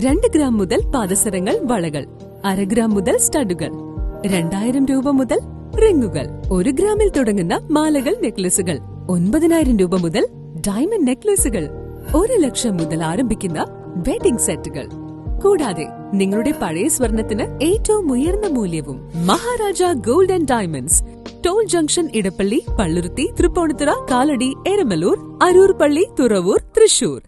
2 gram മുതൽ പാദസരങ്ങൾ, വളകൾ, 1/2 gram മുതൽ സ്റ്റഡുകൾ, 2000 രൂപ മുതൽ റിങ്ങുകൾ, 1 ഗ്രാമിൽ തുടങ്ങുന്ന മാലകൾ, നെക്ലസുകൾ, 9000 രൂപ മുതൽ ഡയമണ്ട് നെക്ലസുകൾ, 1 ലക്ഷം മുതൽ ആരംഭിക്കുന്ന വെഡിംഗ് സെറ്റുകൾ. കൂടാതെ നിങ്ങളുടെ പഴയ സ്വർണത്തിന് ഏറ്റവും ഉയർന്ന മൂല്യവും. Maharaja gold and diamonds, toll junction, Edappally, Palluruthy, Tripunithura, Kalady, Eramalloor, Aroor പള്ളി, തുറവൂർ, തൃശൂർ.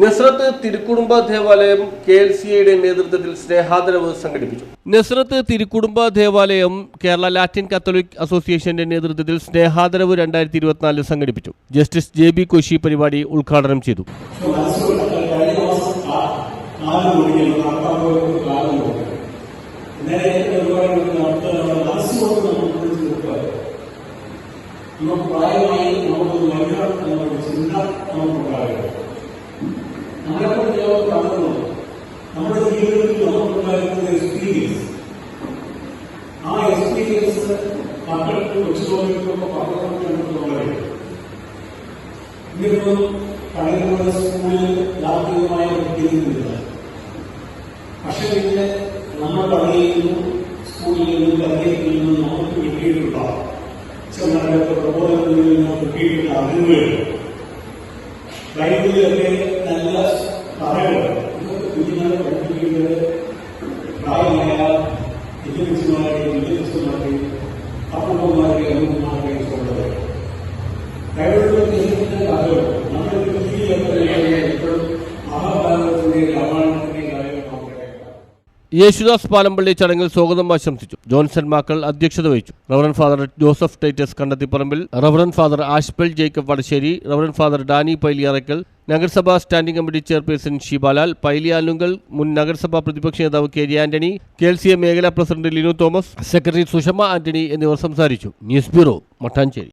നസ്രത്ത് തിരുക്കുടുംബ ദേവാലയം KLCയുടെ നേതൃത്വത്തിൽ സ്നേഹാദരവ് സംഘടിപ്പിച്ചു. നസ്രത്ത് തിരുക്കുടുംബ ദേവാലയം കേരള ലാറ്റിൻ കത്തോലിക് അസോസിയേഷന്റെ നേതൃത്വത്തിൽ സ്നേഹാദരവ് 2024 സംഘടിപ്പിച്ചു. ജസ്റ്റിസ് JB കോശി പരിപാടി ഉദ്ഘാടനം ചെയ്തു. നമ്മുടെ ജീവിതത്തിൽ നമുക്കുണ്ടായിരുന്ന എക്സ്പീരിയൻസ്, ആ എക്സ്പീരിയൻസ് മക്കൾക്ക് കൊച്ചുകോളികൾക്കൊക്കെ പകർന്നുകൊണ്ടുള്ളത്. ഇന്നിപ്പോൾ പഴയ സ്കൂളിൽ യാന്ത്രികമായ കിട്ടുന്നില്ല. പക്ഷേ ഇതിന് നമ്മൾ പള്ളിയിൽ സ്കൂളിൽ നിന്നും പള്ളിയിൽ നിന്നും നമുക്ക് കിട്ടിയിട്ടുള്ള ചില പ്രബോധനങ്ങളിൽ നിന്ന് കിട്ടിയിട്ടുള്ള അറിവുകൾ, ബൈബിളിലൊക്കെ നല്ല പറയുന്നത് കുഞ്ഞുങ്ങളെ പഠിപ്പിക്കുന്നത് പ്രായമായ വിദ്യാഭ്യാസമാരെയും വിദ്യാഭ്യാസമാരെയും അപ്പൂപ്പന്മാരെയും അമ്മൂമ്മമാരെയും ഉള്ളത്. ബൈബിളിലൊക്കെ കാര്യങ്ങൾ നമ്മുടെ ഇപ്പോഴും മഹാഭാരതത്തിന്റെ രാമായണത്തിന്റെ കാര്യങ്ങൾ. യേശുദാസ് പാലമ്പള്ളി ചടങ്ങിൽ സ്വാഗതം ആശംസിച്ചു. ജോൺസൺ മാക്കൾ അധ്യക്ഷത വഹിച്ചു. Reverend father Joseph Titus Kandathiparambil, reverend father ആഷ്പൽ Jacob Vadassery, reverend father Danny Pailiyarakkal, നഗരസഭാ standing committee chairperson Sheebalal, Pailiyalunkal, മുൻ നഗരസഭാ പ്രതിപക്ഷ നേതാവ് KJ ആന്റണി, KLCA മേഖലാ president Linu Thomas, secretary Sushama Antony എന്നിവർ സംസാരിച്ചു. News bureau, Mattancherry.